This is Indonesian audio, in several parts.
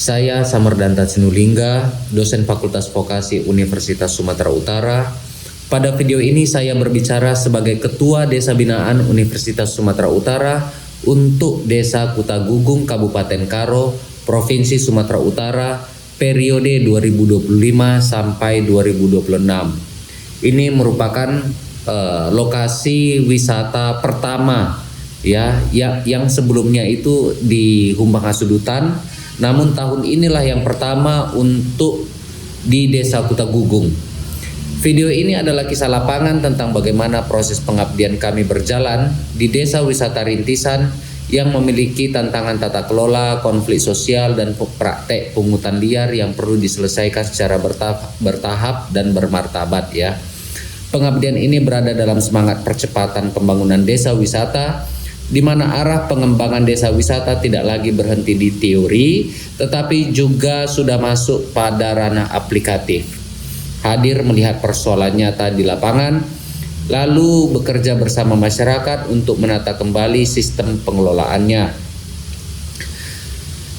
Saya Samardanta Sinulinga, dosen Fakultas Vokasi Universitas Sumatera Utara. Pada video ini saya berbicara sebagai Ketua Desa Binaan Universitas Sumatera Utara untuk Desa Kutagugung, Kabupaten Karo, Provinsi Sumatera Utara, periode 2025 sampai 2026. Ini merupakan lokasi wisata pertama yang sebelumnya itu di Humbang Hasudutan. Namun tahun inilah yang pertama untuk di Desa Kutagugung. Video ini adalah kisah lapangan tentang bagaimana proses pengabdian kami berjalan di Desa Wisata Rintisan yang memiliki tantangan tata kelola, konflik sosial, dan praktek pungutan liar yang perlu diselesaikan secara bertahap dan bermartabat ya. Pengabdian ini berada dalam semangat percepatan pembangunan desa wisata, di mana arah pengembangan desa wisata tidak lagi berhenti di teori, tetapi juga sudah masuk pada ranah aplikatif. Hadir melihat persoalan nyata di lapangan, lalu bekerja bersama masyarakat untuk menata kembali sistem pengelolaannya.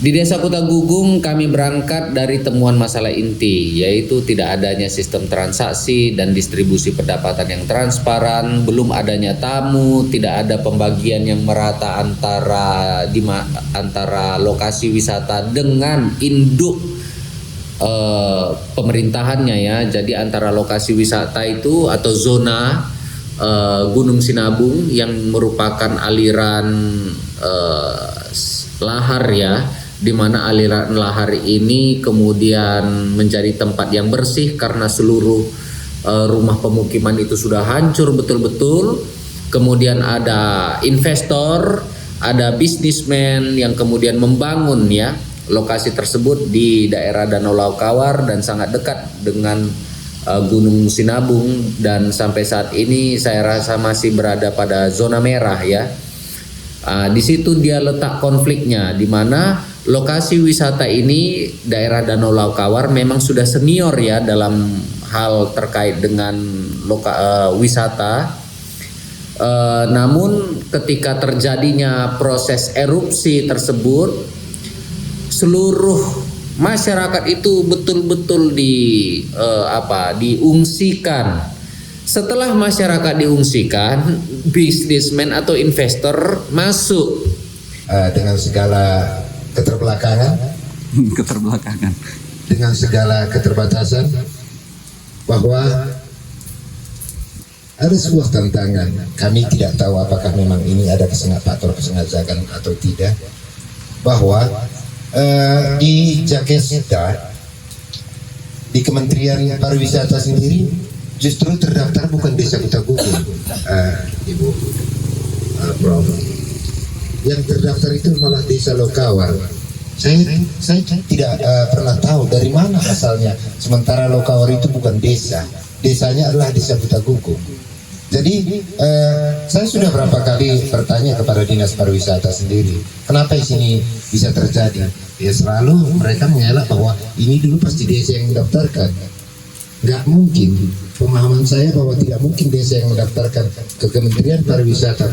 Di Desa Kutagugung kami berangkat dari temuan masalah inti, yaitu tidak adanya sistem transaksi dan distribusi pendapatan yang transparan, belum adanya tamu, tidak ada pembagian yang merata antara lokasi wisata dengan induk pemerintahannya ya. Jadi antara lokasi wisata itu atau zona Gunung Sinabung yang merupakan aliran lahar ya, di mana aliran lahar ini kemudian menjadi tempat yang bersih karena seluruh rumah pemukiman itu sudah hancur betul-betul. Kemudian ada investor, ada bisnismen yang kemudian membangun ya lokasi tersebut di daerah Danau Laukawar dan sangat dekat dengan Gunung Sinabung, dan sampai saat ini saya rasa masih berada pada zona merah ya. Di situ dia letak konfliknya, di mana lokasi wisata ini daerah Danau Laukawar memang sudah senior ya dalam hal terkait dengan wisata. Namun ketika terjadinya proses erupsi tersebut, seluruh masyarakat itu betul-betul diungsikan. Setelah masyarakat diungsikan, bisnismen atau investor masuk dengan segala keterbelakangan, dengan segala keterbatasan, bahwa ada sebuah tantangan. Kami tidak tahu apakah memang ini ada faktor kesengajaan atau tidak, bahwa di Jakesda, di Kementerian Pariwisata sendiri justru terdaftar bukan Desa Kutagugung, Ibu Prof. Yang terdaftar itu malah Desa Lokawar. Saya tidak pernah tahu dari mana asalnya, sementara Lokawar itu bukan desa, desanya adalah Desa Kutagugung. Jadi saya sudah berapa kali bertanya kepada Dinas Pariwisata sendiri, kenapa di sini bisa terjadi? Ya selalu mereka mengelak bahwa ini dulu pasti desa yang mendaftarkan. Nggak mungkin, pemahaman saya bahwa tidak mungkin desa yang mendaftarkan ke Kementerian Pariwisata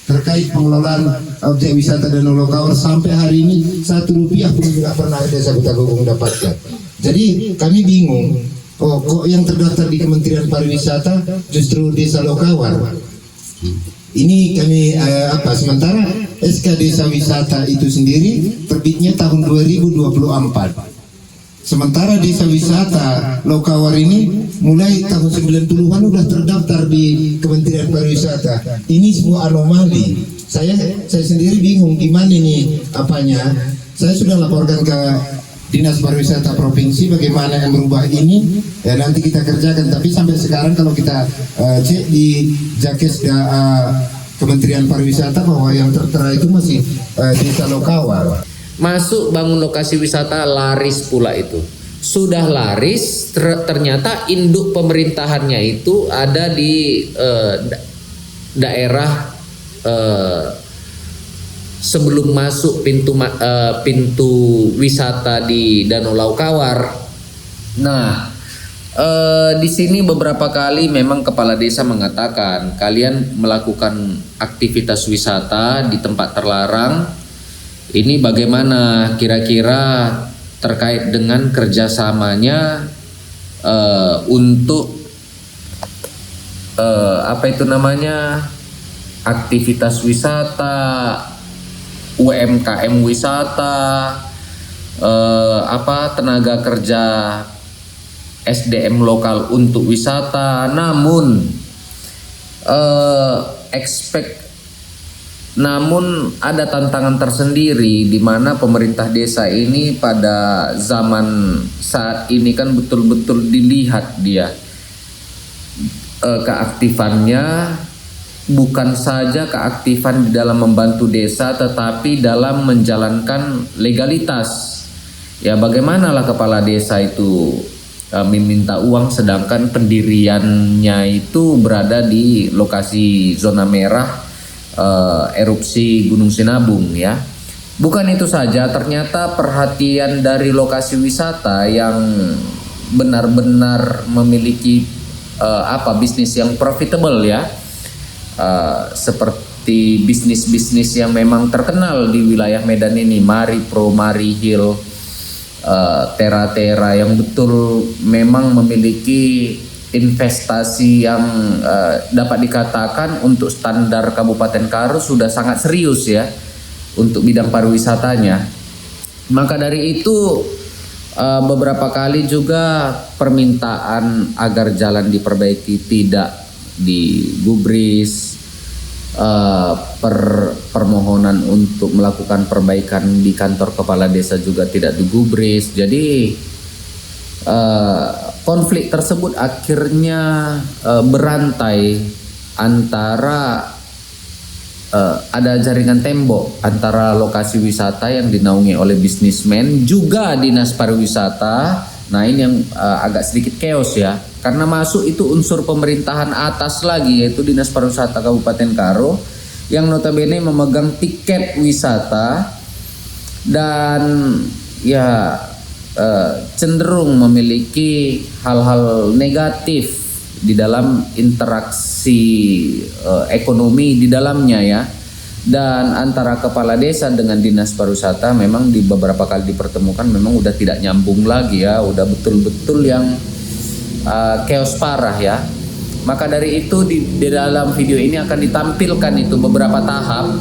terkait pengelolaan objek wisata Danau Laukawar sampai hari ini Rp1 pun tidak pernah Desa Kutagugung dapatkan. Jadi kami bingung, kok yang terdaftar di Kementerian Pariwisata justru Desa Laukawar. Ini kami sementara SK Desa Wisata itu sendiri terbitnya tahun 2024. Sementara Desa Wisata Laukawar ini mulai tahun 90-an sudah terdaftar di Kementerian Pariwisata. Ini semua anomali. Saya sendiri bingung gimana ini apanya. Saya sudah laporkan ke Dinas Pariwisata Provinsi bagaimana yang merubah ini. Ya nanti kita kerjakan. Tapi sampai sekarang kalau kita cek di Jakes Kementerian Pariwisata bahwa yang tertera itu masih Desa Laukawar. Masuk bangun lokasi wisata laris pula itu. Sudah laris, ternyata induk pemerintahannya itu ada di daerah sebelum masuk pintu wisata di Danau Laukawar. Nah, di sini beberapa kali memang kepala desa mengatakan kalian melakukan aktivitas wisata di tempat terlarang Ini bagaimana kira-kira terkait dengan kerjasamanya untuk aktivitas wisata, UMKM wisata, tenaga kerja SDM lokal untuk wisata. Namun namun ada tantangan tersendiri di mana pemerintah desa ini pada zaman saat ini kan betul-betul dilihat dia keaktifannya, bukan saja keaktifan di dalam membantu desa tetapi dalam menjalankan legalitas. Ya, bagaimanalah kepala desa itu meminta uang sedangkan pendiriannya itu berada di lokasi zona merah erupsi Gunung Sinabung ya. Bukan itu saja, ternyata perhatian dari lokasi wisata yang benar-benar memiliki bisnis yang profitable ya, seperti bisnis-bisnis yang memang terkenal di wilayah Medan ini, Mari Pro, Mari Hill, Tera yang betul memang memiliki investasi yang dapat dikatakan untuk standar Kabupaten Karo sudah sangat serius ya untuk bidang pariwisatanya. Maka dari itu beberapa kali juga permintaan agar jalan diperbaiki tidak digubris, permohonan untuk melakukan perbaikan di kantor kepala desa juga tidak digubris. Jadi konflik tersebut akhirnya berantai antara ada jaringan tembok antara lokasi wisata yang dinaungi oleh bisnismen juga dinas pariwisata. Nah ini yang agak sedikit chaos ya, karena masuk itu unsur pemerintahan atas lagi, yaitu Dinas Pariwisata Kabupaten Karo yang notabene memegang tiket wisata dan ya cenderung memiliki hal-hal negatif di dalam interaksi ekonomi di dalamnya ya. Dan antara kepala desa dengan dinas pariwisata memang di beberapa kali dipertemukan memang udah tidak nyambung lagi ya, udah betul-betul yang chaos parah ya. Maka dari itu di dalam video ini akan ditampilkan itu beberapa tahap,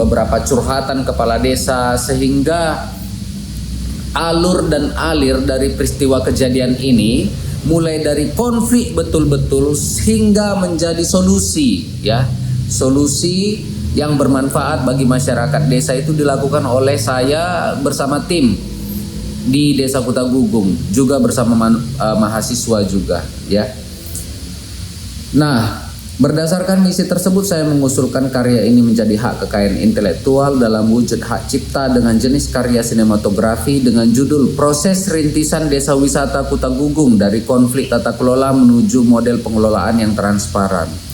beberapa curhatan kepala desa, sehingga alur dan alir dari peristiwa kejadian ini mulai dari konflik betul-betul hingga menjadi solusi ya, solusi yang bermanfaat bagi masyarakat desa itu dilakukan oleh saya bersama tim di Desa Kutagugung, juga bersama mahasiswa juga ya. Nah, berdasarkan misi tersebut saya mengusulkan karya ini menjadi hak kekayaan intelektual dalam wujud hak cipta dengan jenis karya sinematografi dengan judul Proses Rintisan Desa Wisata Kutagugung dari Konflik Tata Kelola Menuju Model Pengelolaan yang Transparan.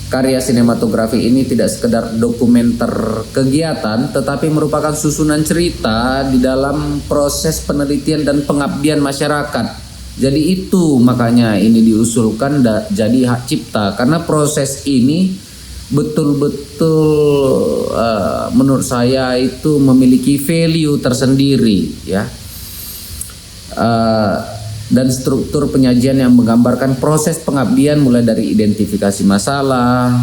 Karya sinematografi ini tidak sekedar dokumenter kegiatan, tetapi merupakan susunan cerita di dalam proses penelitian dan pengabdian masyarakat. Jadi itu makanya ini diusulkan jadi hak cipta, karena proses ini betul-betul menurut saya itu memiliki value tersendiri ya. Dan struktur penyajian yang menggambarkan proses pengabdian mulai dari identifikasi masalah,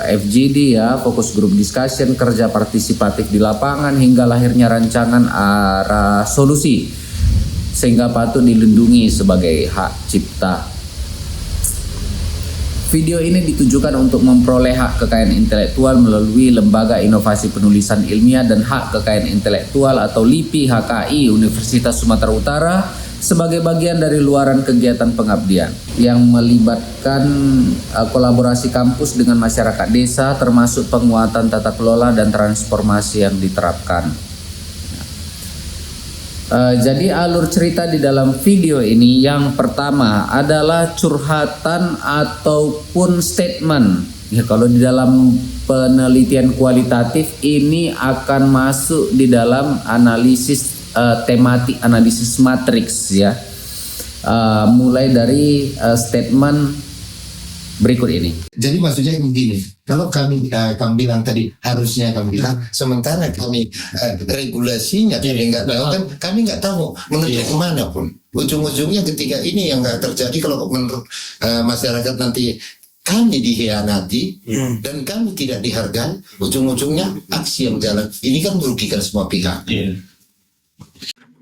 FGD ya, fokus group discussion, kerja partisipatif di lapangan hingga lahirnya rancangan arah solusi sehingga patut dilindungi sebagai hak cipta. Video ini ditujukan untuk memperoleh hak kekayaan intelektual melalui Lembaga Inovasi Penulisan Ilmiah dan Hak Kekayaan Intelektual atau LIPI HKI Universitas Sumatera Utara sebagai bagian dari luaran kegiatan pengabdian yang melibatkan kolaborasi kampus dengan masyarakat desa, termasuk penguatan tata kelola dan transformasi yang diterapkan. Jadi alur cerita di dalam video ini yang pertama adalah curhatan ataupun statement. Ya, kalau di dalam penelitian kualitatif ini akan masuk di dalam analisis tematik, analisis matriks ya, mulai dari statement berikut ini. Jadi maksudnya begini, kalau kami bilang tadi harusnya kami bilang, sementara kami regulasinya kami nggak tahu kan, kami nggak tahu menuju kemana pun. Ujung-ujungnya ketika ini yang nggak terjadi, kalau menurut masyarakat nanti kami dihianati dan kami tidak dihargai, ujung-ujungnya aksi yang jalan ini kan merugikan semua pihak.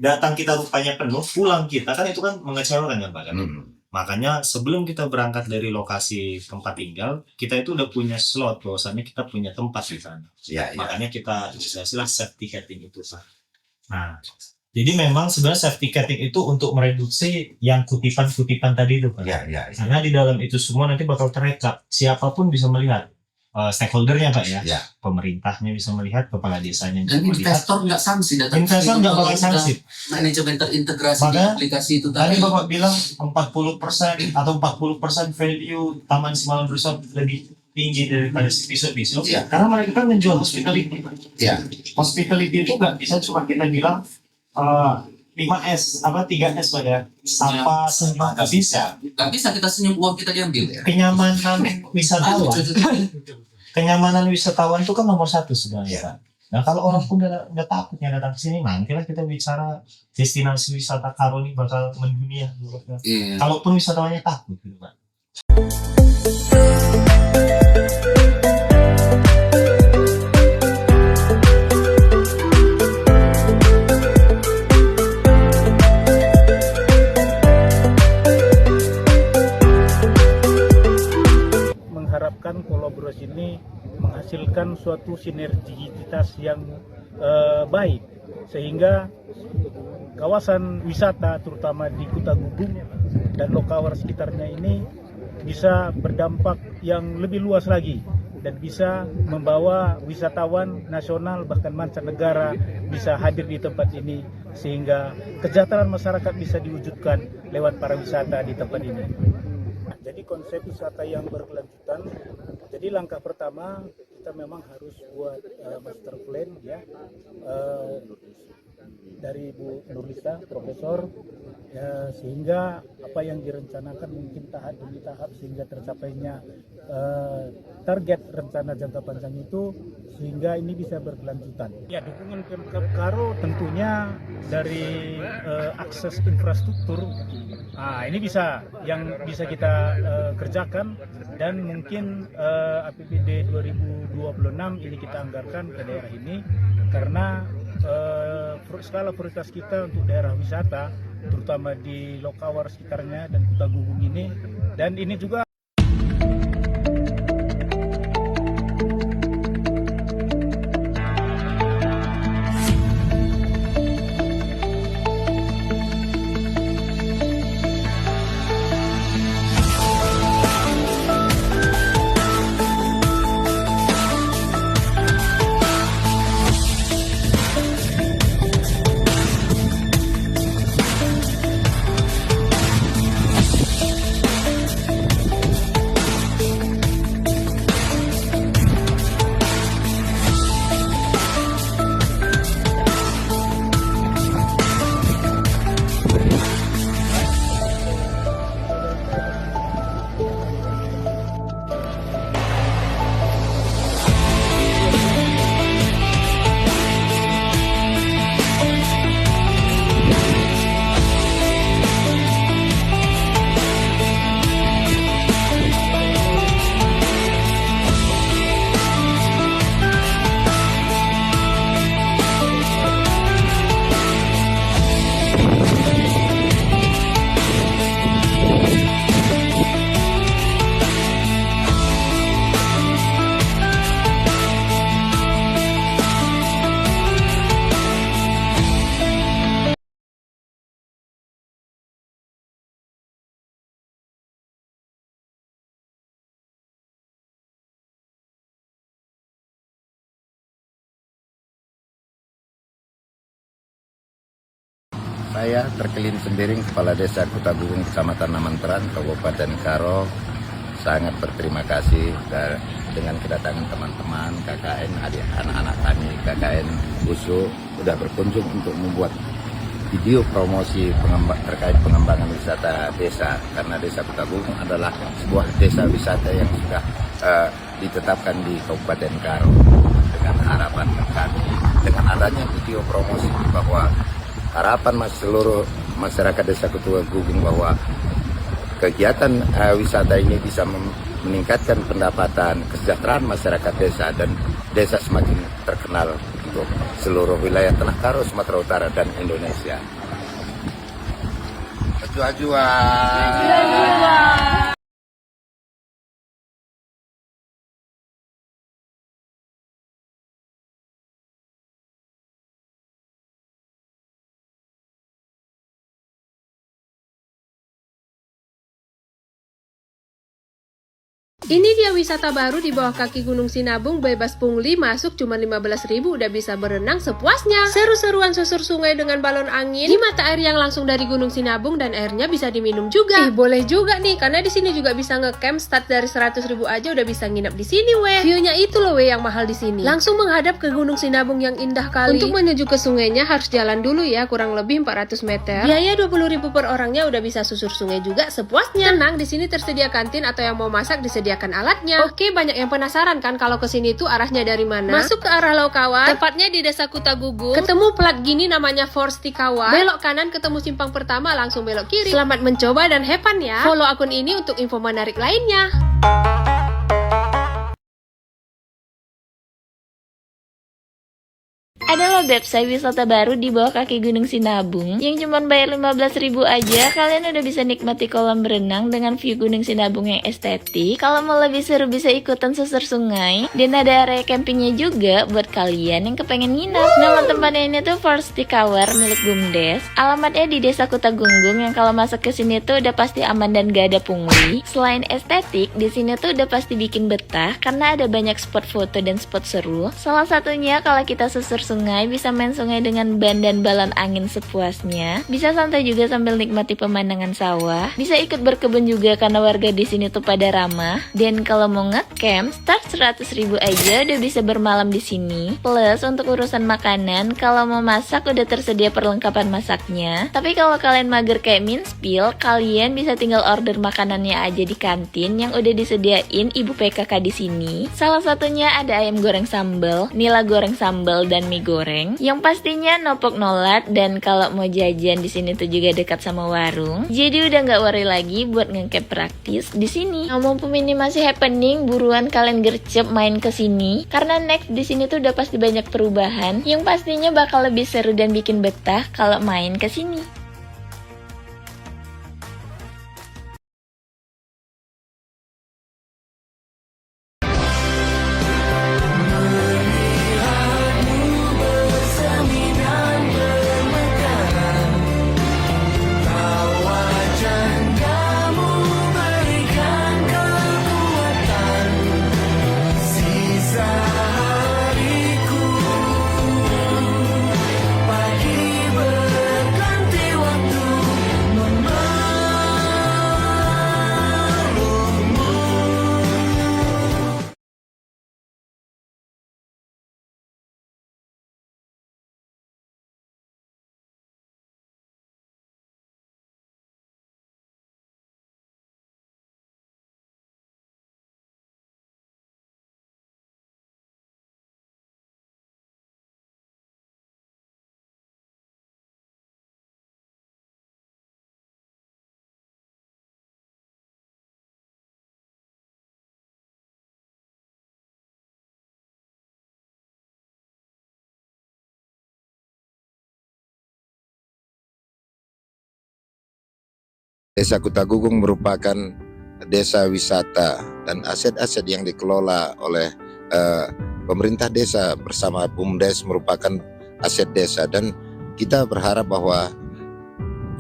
Datang kita rupanya penuh, pulang kita kan itu kan mengecewakan ya Pak kan. Makanya sebelum kita berangkat dari lokasi tempat tinggal, kita itu udah punya slot bahwasannya kita punya tempat di sana. Makanya kita istilah safety catting itu Pak. Nah, jadi memang sebenarnya safety catting itu untuk mereduksi yang kutipan-kutipan tadi itu Pak. Karena di dalam itu semua nanti bakal terekam, siapapun bisa melihat. Stakeholdernya Pak ya, pemerintahnya bisa melihat, kepala desanya dan investor nggak sanksi, investor nggak bakal sanksi. Manajemen terintegrasi di Makanya, aplikasi itu tadi Bapak bilang 40% atau 40% value Taman Simalun Resort lebih tinggi daripada Pisau-Pisau, karena mereka kan menjual hospitality. Hospitality itu nggak bisa cuma kita bilang 5S, 3S pada sampah semua nggak bisa. nggak bisa kita senyum uang kita diambil ya. Kenyamanan wisatawan itu kan nomor satu sebenarnya Pak. Nah kalau orang pun udah takutnya datang ke sini, nantilah kita bicara destinasi wisata Karo ini bakal mendunia. Kalaupun wisatawannya takut gitu Pak. Kolaborasi ini menghasilkan suatu sinergitas yang baik, sehingga kawasan wisata terutama di Kuta Gubung dan Lokawar sekitarnya ini bisa berdampak yang lebih luas lagi dan bisa membawa wisatawan nasional bahkan mancanegara bisa hadir di tempat ini, sehingga kesejahteraan masyarakat bisa diwujudkan lewat para wisata di tempat ini. Jadi konsep wisata yang berkelanjutan. Jadi langkah pertama kita memang harus buat master plan ya, dari Bu Nurlisa, Profesor, ya, sehingga apa yang direncanakan mungkin tahap demi tahap sehingga tercapainya target rencana jangka panjang itu, sehingga ini bisa berkelanjutan. Ya, dukungan Pemkab Karo tentunya dari akses infrastruktur. Ini bisa kita kerjakan, dan mungkin APBD 2026 ini kita anggarkan ke daerah ini karena skala prioritas kita untuk daerah wisata terutama di Lokawar sekitarnya dan Kuta Gubung ini, dan ini juga Saya Terkelin Sembiring, Kepala Desa Kuta Gubung, Kecamatan Namantran, Kabupaten Karo, sangat berterima kasih dengan kedatangan teman-teman KKN, anak-anak kami KKN USU sudah berkunjung untuk membuat video promosi terkait pengembangan wisata desa, karena Desa Kutagungung adalah sebuah desa wisata yang sudah ditetapkan di Kabupaten Karo. Dengan harapan kami, dengan adanya video promosi bahwa harapan seluruh masyarakat Desa Kutagungung bahwa kegiatan wisata ini bisa meningkatkan pendapatan, kesejahteraan masyarakat desa, dan desa semakin terkenal untuk seluruh wilayah Tanah Karo, Sumatera Utara, dan Indonesia. Jua-jua. Ini dia wisata baru di bawah kaki Gunung Sinabung, bebas pungli, masuk cuma 15.000 udah bisa berenang sepuasnya. Seru-seruan susur sungai dengan balon angin di mata air yang langsung dari Gunung Sinabung, dan airnya bisa diminum juga. Boleh juga nih, karena di sini juga bisa ngecamp, start dari 100.000 aja udah bisa nginep di sini weh. View-nya itu loh weh yang mahal di sini. Langsung menghadap ke Gunung Sinabung yang indah kali. Untuk menuju ke sungainya harus jalan dulu ya, kurang lebih 400 meter. Biaya 20.000 per orangnya udah bisa susur sungai juga sepuasnya. Tenang, di sini tersedia kantin atau yang mau masak disediakan alatnya. Oke, banyak yang penasaran kan kalau ke sini tuh arahnya dari mana? Masuk ke arah Laukawan, tepatnya di Desa Kutagungung. Ketemu plat gini namanya Force Tikawan. Belok kanan ketemu simpang pertama, langsung belok kiri. Selamat mencoba dan have fun ya. Follow akun ini untuk info menarik lainnya. Adalah website wisata baru di bawah kaki Gunung Sinabung yang cuma bayar 15.000 aja kalian udah bisa nikmati kolam berenang dengan view Gunung Sinabung yang estetik. Kalau mau lebih seru bisa ikutan susur sungai, dan ada area campingnya juga buat kalian yang kepengen nginep. Nama tempatnya ini tuh Force Tower milik BUMDes. Alamatnya di Desa Kutagungung yang kalau masuk ke sini tuh udah pasti aman dan gak ada pungli. Selain estetik, di sini tuh udah pasti bikin betah karena ada banyak spot foto dan spot seru. Salah satunya kalau kita susur sungai, bisa main sungai dengan ban dan balon angin sepuasnya. Bisa santai juga sambil nikmati pemandangan sawah. Bisa ikut berkebun juga karena warga di sini tuh pada ramah. Dan kalau mau ngecamp, start 100.000 aja udah bisa bermalam di sini. Plus untuk urusan makanan, kalau mau masak udah tersedia perlengkapan masaknya. Tapi kalau kalian mager kayak minspil, kalian bisa tinggal order makanannya aja di kantin yang udah disediain Ibu PKK di sini. Salah satunya ada ayam goreng sambal, nila goreng sambal, dan mie goreng yang pastinya nopok nolat. Dan kalau mau jajan di sini tuh juga dekat sama warung, jadi udah nggak worry lagi buat ngecamp praktis di sini. Nah, mumpung ini masih happening, buruan kalian gercep main ke sini karena next di sini tuh udah pasti banyak perubahan yang pastinya bakal lebih seru dan bikin betah kalau main ke sini. Desa Kutagungung merupakan desa wisata dan aset-aset yang dikelola oleh pemerintah desa bersama BUMDes merupakan aset desa, dan kita berharap bahwa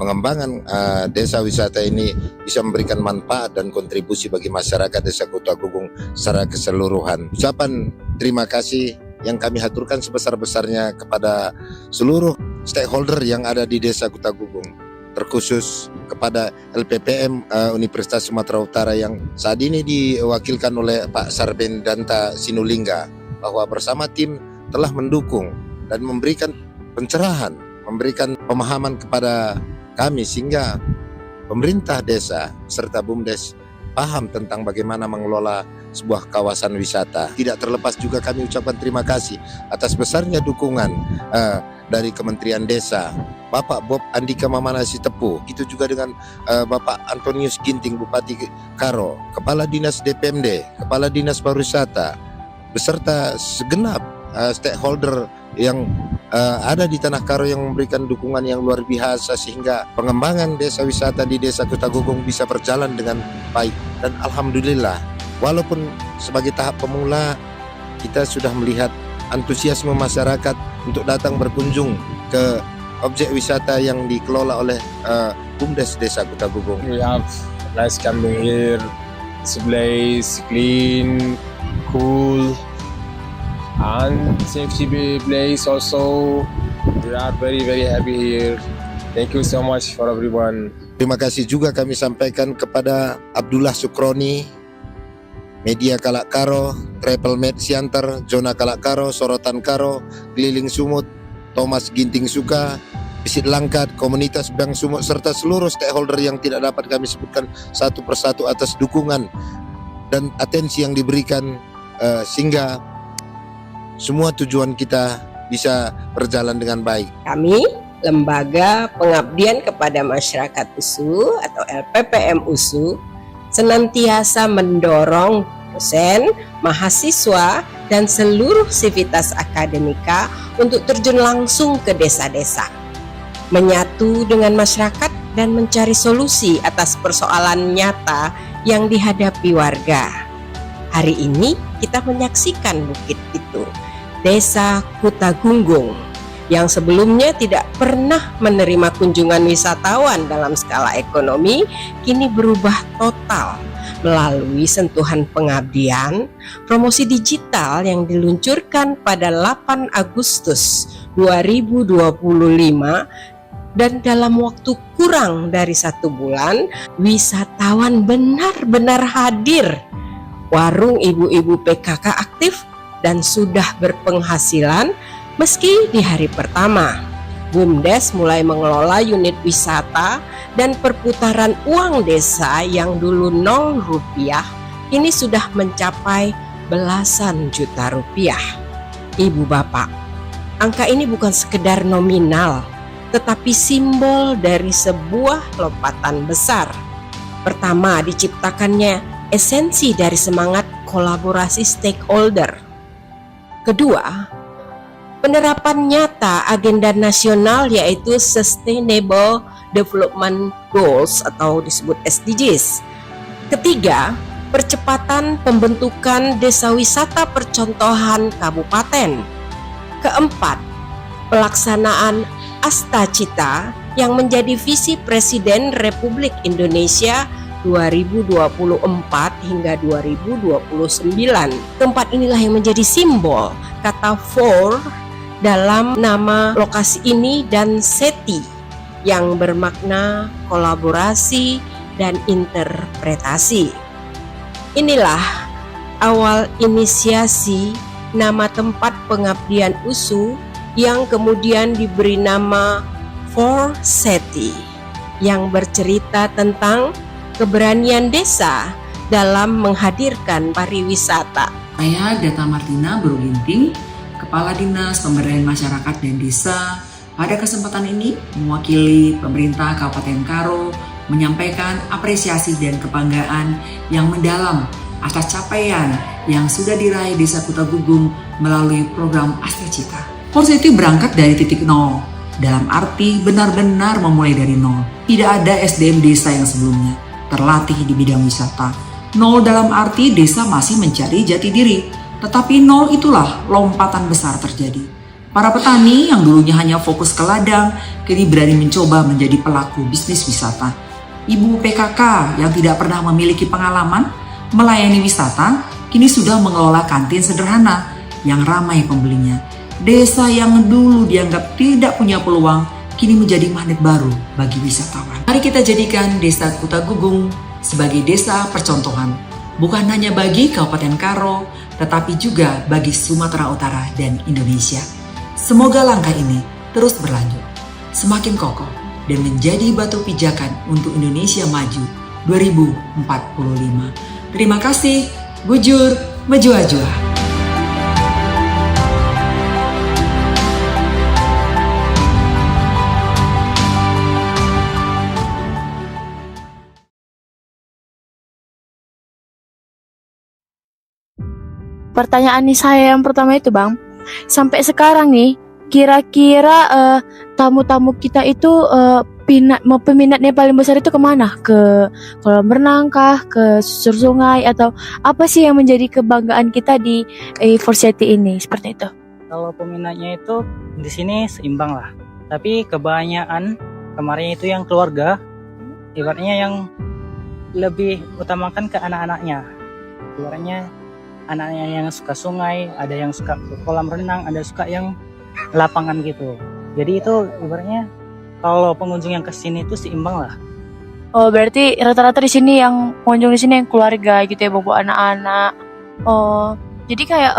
pengembangan desa wisata ini bisa memberikan manfaat dan kontribusi bagi masyarakat Desa Kutagungung secara keseluruhan. Ucapan terima kasih yang kami haturkan sebesar-besarnya kepada seluruh stakeholder yang ada di Desa Kutagungung, terkhusus kepada LPPM Universitas Sumatera Utara yang saat ini diwakilkan oleh Pak Sarben Danta Sinulingga, bahwa bersama tim telah mendukung dan memberikan pencerahan memberikan pemahaman kepada kami sehingga pemerintah desa serta BUMDes paham tentang bagaimana mengelola sebuah kawasan wisata. Tidak terlepas juga kami ucapkan terima kasih atas besarnya dukungan dari Kementerian Desa, Bapak Bob Andika Mamanasi Tepu, itu juga dengan Bapak Antonius Ginting, Bupati Karo, Kepala Dinas DPMD, Kepala Dinas Pariwisata, beserta segenap stakeholder yang ada di Tanah Karo yang memberikan dukungan yang luar biasa sehingga pengembangan desa wisata di Desa Kutagugung bisa berjalan dengan baik. Dan alhamdulillah, walaupun sebagai tahap pemula kita sudah melihat antusiasme masyarakat untuk datang berkunjung ke objek wisata yang dikelola oleh BUMDes Desa Kutagugung. We have nice camping here. This place clean, cool, and safety place also. We are very happy here. Thank you so much for everyone. Terima kasih juga kami sampaikan kepada Abdullah Sukroni, Media Kalak Karo, Travel Med Siantar, Zona Kalak Karo, Sorotan Karo, Keliling Sumut, Thomas Ginting Suka, Bisit Langkat, Komunitas Bang Sumut, serta seluruh stakeholder yang tidak dapat kami sebutkan satu persatu atas dukungan dan atensi yang diberikan sehingga semua tujuan kita bisa berjalan dengan baik. Kami, Lembaga Pengabdian kepada Masyarakat USU atau LPPM USU, senantiasa mendorong dosen, mahasiswa, dan seluruh sivitas akademika untuk terjun langsung ke desa-desa, menyatu dengan masyarakat dan mencari solusi atas persoalan nyata yang dihadapi warga. Hari ini kita menyaksikan bukit itu, Desa Kutagunggung, yang sebelumnya tidak pernah menerima kunjungan wisatawan dalam skala ekonomi, kini berubah total melalui sentuhan pengabdian, promosi digital yang diluncurkan pada 8 Agustus 2025, dan dalam waktu kurang dari 1 bulan, wisatawan benar-benar hadir. Warung ibu-ibu PKK aktif dan sudah berpenghasilan meski di hari pertama. BUMDes mulai mengelola unit wisata dan perputaran uang desa yang dulu 0 rupiah ini sudah mencapai belasan juta rupiah. Ibu bapak, angka ini bukan sekedar nominal, tetapi simbol dari sebuah lompatan besar. Pertama, diciptakannya esensi dari semangat kolaborasi stakeholder. Kedua, penerapan nyata agenda nasional yaitu Sustainable Development Goals atau disebut SDGs. Ketiga, percepatan pembentukan desa wisata percontohan kabupaten. Keempat, pelaksanaan Astacita yang menjadi visi Presiden Republik Indonesia 2024 hingga 2029. Keempat inilah yang menjadi simbol kata for dalam nama lokasi ini dan SETI yang bermakna kolaborasi dan interpretasi. Inilah awal inisiasi nama tempat pengabdian USU yang kemudian diberi nama For SETI yang bercerita tentang keberanian desa dalam menghadirkan pariwisata. Saya Data Martina Broginting, Kepala Dinas Pemberdayaan Masyarakat dan Desa, pada kesempatan ini mewakili pemerintah Kabupaten Karo menyampaikan apresiasi dan kebanggaan yang mendalam atas capaian yang sudah diraih Desa Kutagugung melalui program Astacita. Porsi itu berangkat dari titik nol, dalam arti benar-benar memulai dari nol. Tidak ada SDM desa yang sebelumnya terlatih di bidang wisata. Nol dalam arti desa masih mencari jati diri, tetapi nol itulah lompatan besar terjadi. Para petani yang dulunya hanya fokus ke ladang, kini berani mencoba menjadi pelaku bisnis wisata. Ibu PKK yang tidak pernah memiliki pengalaman melayani wisata, kini sudah mengelola kantin sederhana yang ramai pembelinya. Desa yang dulu dianggap tidak punya peluang, kini menjadi magnet baru bagi wisatawan. Mari kita jadikan Desa Kutagugung sebagai desa percontohan, bukan hanya bagi Kabupaten Karo, tetapi juga bagi Sumatera Utara dan Indonesia. Semoga langkah ini terus berlanjut. semakin kokoh dan menjadi batu pijakan untuk Indonesia Maju 2045. Terima kasih, Bujur Mejua-jua. Pertanyaan nih saya yang pertama itu Bang, sampai sekarang nih kira-kira tamu-tamu kita itu peminatnya paling besar itu kemana? Ke kolam renang kah? Ke susur sungai? Atau apa sih yang menjadi kebanggaan kita di Forseti ini? Seperti itu. Kalau peminatnya itu di sini seimbang lah, tapi kebanyakan kemarin itu yang keluarga, ibaratnya yang lebih utamakan ke anak-anaknya. Ibaratnya anaknya yang suka sungai, ada yang suka kolam renang, ada suka yang lapangan gitu. Jadi itu ibaratnya kalau pengunjung yang kesini itu seimbang lah. Oh berarti rata-rata di sini yang pengunjung di sini yang keluarga gitu ya, bawa anak-anak. Oh jadi kayak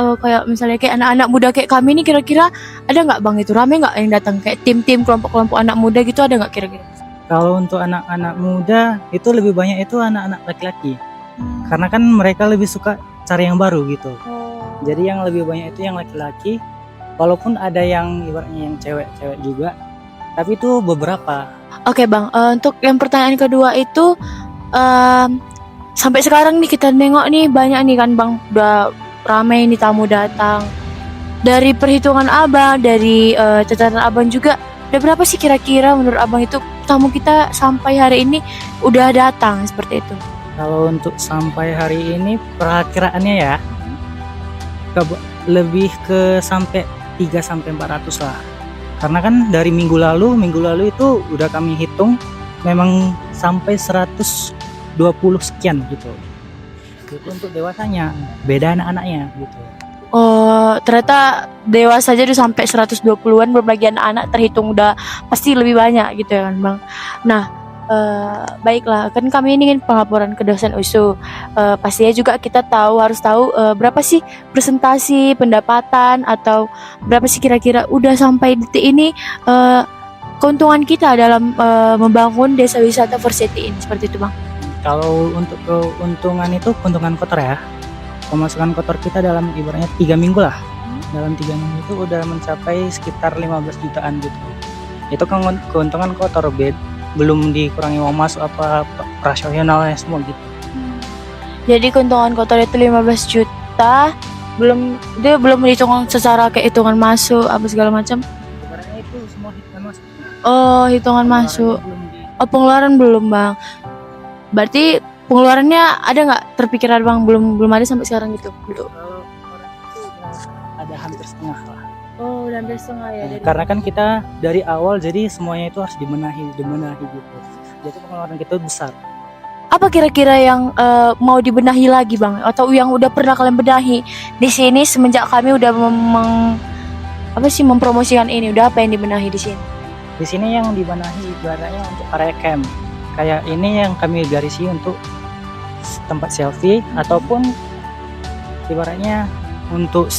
misalnya kayak anak-anak muda kayak kami ini kira-kira ada nggak Bang itu rame nggak yang datang kayak tim-tim kelompok-kelompok anak muda gitu ada nggak kira-kira? Kalau untuk anak-anak muda itu lebih banyak itu anak-anak laki-laki, karena kan mereka lebih suka cari yang baru gitu. Jadi yang lebih banyak itu yang laki-laki, walaupun ada yang ibaratnya yang cewek-cewek juga, tapi itu beberapa. Oke Bang, untuk yang pertanyaan kedua itu sampai sekarang nih kita nengok nih banyak nih kan Bang, udah ramai nih tamu datang. Dari perhitungan Abang, dari catatan Abang juga, ada berapa sih kira-kira menurut Abang itu tamu kita sampai hari ini udah datang seperti itu? Kalau untuk sampai hari ini perakiraannya ya lebih ke sampai 300-400 lah. Karena kan dari minggu lalu itu udah kami hitung memang sampai 120 sekian gitu. Itu untuk dewasanya, beda anak-anaknya gitu. Oh, ternyata dewasa aja udah sampai 120-an, berbagi anak-anak terhitung udah pasti lebih banyak gitu ya kan Bang. Nah, baiklah, kan kami ini kan pelaporan ke dosen USU. Pastinya juga kita harus tahu berapa sih presentasi, pendapatan atau berapa sih kira-kira udah sampai detik ini keuntungan kita dalam membangun desa wisata Forseti ini seperti itu Bang. Kalau untuk keuntungan itu keuntungan kotor ya. Pemasukan kotor kita dalam ibaratnya 3 minggu lah. Dalam 3 minggu itu udah mencapai sekitar 15 jutaan gitu. Itu kan keuntungan kotor bed, belum dikurangi uang masuk apa operasionalnya semua gitu. Jadi keuntungan kotor itu 15 juta, dia belum dihitung secara kayak hitungan masuk apa segala macam. Ibaratnya itu semua hitungan masuk. Oh, hitungan masuk. Oh, pengeluaran belum, Bang. Berarti pengeluarannya ada nggak terpikiran Bang? Belum ada sampai sekarang gitu. Kalau orang itu ada hampir setengah lah. Oh, udah hampir setengah ya. Karena kan kita dari awal jadi semuanya itu harus dibenahi gitu. Jadi pengeluaran kita besar. Apa kira-kira yang mau dibenahi lagi Bang? Atau yang udah pernah kalian benahi di sini semenjak kami udah mempromosikan ini? Udah apa yang dibenahi di sini? Di sini yang dibenahi ibaratnya untuk area camp. Kayak ini yang kami garisi untuk tempat selfie ataupun ibaratnya untuk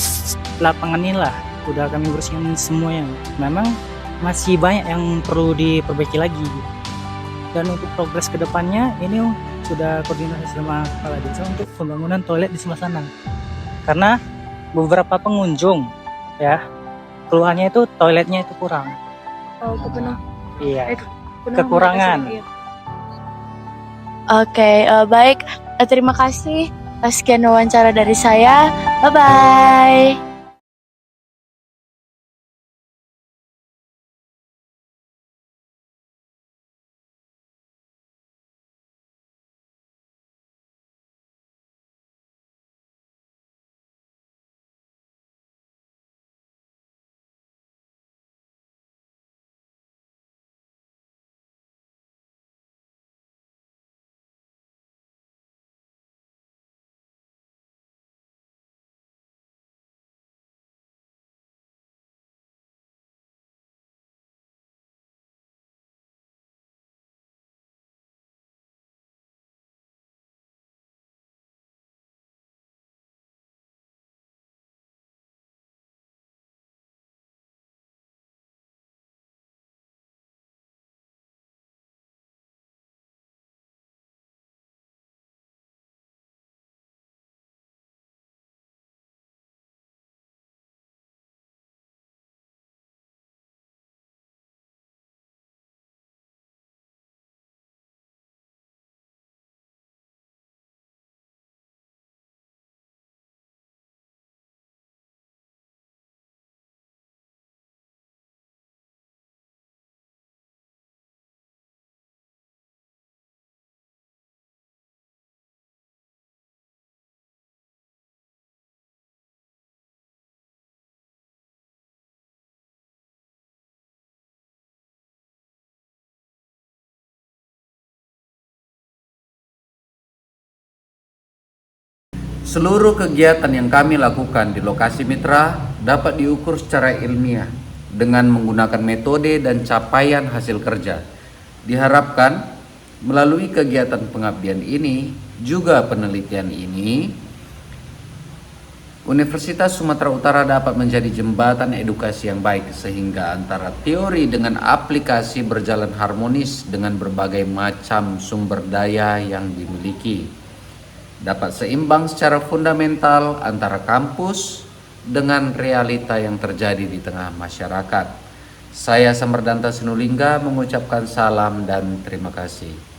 lapangan inilah udah kami bersihin semuanya. Memang masih banyak yang perlu diperbaiki lagi. Dan untuk progres kedepannya ini sudah koordinasi sama kepala desa untuk pembangunan toilet di sebelah sana. Karena beberapa pengunjung ya keluhannya itu toiletnya itu kurang. Oh, kepenuh. Iya. Kekurangan. Oke, baik. Terima kasih. Sekian wawancara dari saya. Bye-bye. Seluruh kegiatan yang kami lakukan di lokasi mitra dapat diukur secara ilmiah dengan menggunakan metode dan capaian hasil kerja. Diharapkan melalui kegiatan pengabdian ini, juga penelitian ini, Universitas Sumatera Utara dapat menjadi jembatan edukasi yang baik sehingga antara teori dengan aplikasi berjalan harmonis dengan berbagai macam sumber daya yang dimiliki. Dapat seimbang secara fundamental antara kampus dengan realita yang terjadi di tengah masyarakat. Saya Samardanta Sinulinga mengucapkan salam dan terima kasih.